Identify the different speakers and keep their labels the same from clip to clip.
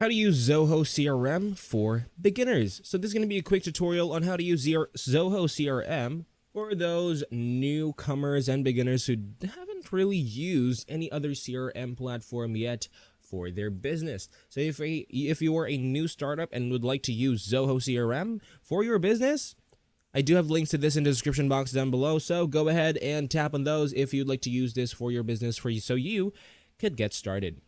Speaker 1: How to use Zoho CRM for beginners. So this is going to be a quick tutorial on how to use Zoho CRM for those newcomers and beginners who haven't really used any other CRM platform yet for their business. So if you are a new startup and would like to use Zoho CRM for your business, I do have links to this in the description box down below, so go ahead and tap on those if you'd like to use this for your business so you could get started.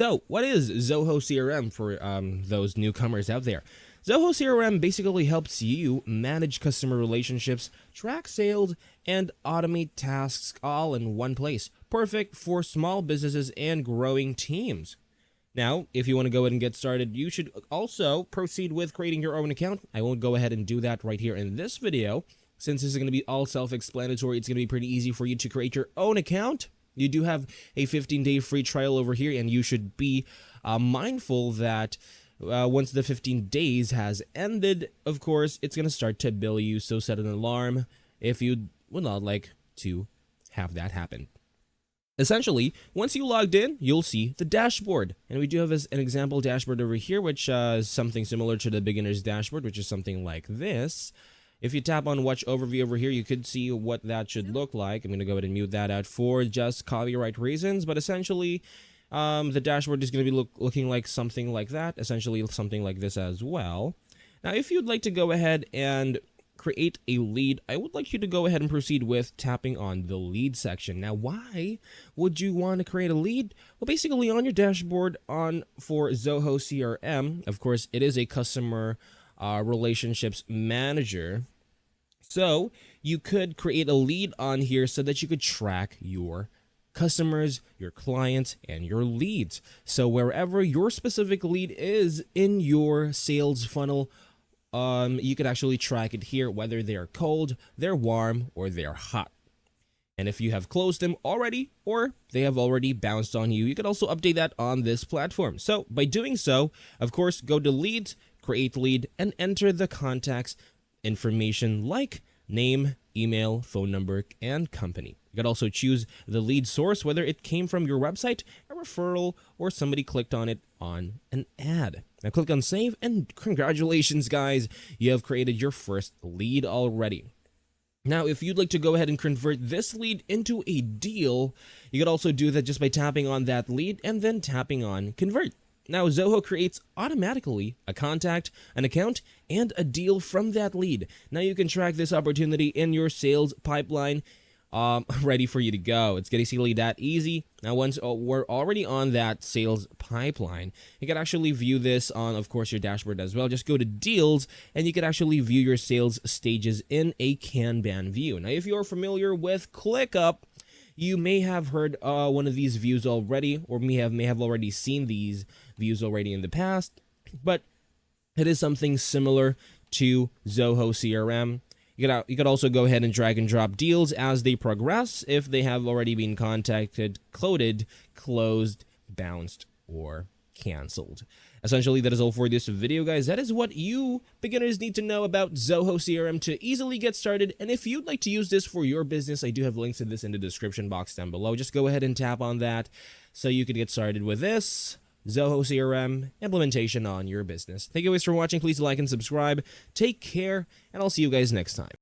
Speaker 1: So, what is Zoho CRM for those newcomers out there? Zoho CRM basically helps you manage customer relationships, track sales, and automate tasks all in one place. Perfect for small businesses and growing teams. Now, if you want to go ahead and get started, you should also proceed with creating your own account. I won't go ahead and do that right here in this video. Since this is going to be all self-explanatory, it's going to be pretty easy for you to create your own account. You do have a 15-day free trial over here, and you should be mindful that once the 15 days has ended, of course, it's going to start to bill you, so set an alarm if you would not like to have that happen. Essentially, once you logged in, you'll see the dashboard, and we do have an example dashboard over here, which is something similar to the beginner's dashboard, which is something like this. If you tap on Watch Overview over here, you could see what that should look like. I'm going to go ahead and mute that out for just copyright reasons, but essentially, the dashboard is going to be looking like something like that, essentially something like this as well. Now, if you'd like to go ahead and create a lead, I would like you to go ahead and proceed with tapping on the lead section. Now, why would you want to create a lead? Well, basically on your dashboard for Zoho CRM, of course, it is a customer relationships manager. So you could create a lead on here so that you could track your customers, your clients, and your leads. So wherever your specific lead is in your sales funnel, you could actually track it here, whether they're cold, they're warm, or they're hot. And if you have closed them already, or they have already bounced on you, you could also update that on this platform. So by doing so, of course, go to leads, create lead, and enter the contacts information like name, email, phone number, and company. You could also choose the lead source, whether it came from your website, a referral, or somebody clicked on it on an ad. Now click on save, and congratulations guys, you have created your first lead already. Now, if you'd like to go ahead and convert this lead into a deal, you could also do that just by tapping on that lead and then tapping on convert. Now, Zoho creates automatically a contact, an account, and a deal from that lead. Now, you can track this opportunity in your sales pipeline, ready for you to go. It's basically that easy. Now, once we're already on that sales pipeline, you can actually view this on, of course, your dashboard as well. Just go to deals, and you can actually view your sales stages in a Kanban view. Now, if you're familiar with ClickUp, you may have heard one of these views already, or may have already seen these views already in the past, but it is something similar to Zoho CRM. You could also go ahead and drag and drop deals as they progress if they have already been contacted, closed, bounced, or canceled. Essentially, that is all for this video, guys. That is what you beginners need to know about Zoho CRM to easily get started. And if you'd like to use this for your business, I do have links to this in the description box down below. Just go ahead and tap on that so you can get started with this Zoho CRM implementation on your business. Thank you guys for watching. Please like and subscribe. Take care, and I'll see you guys next time.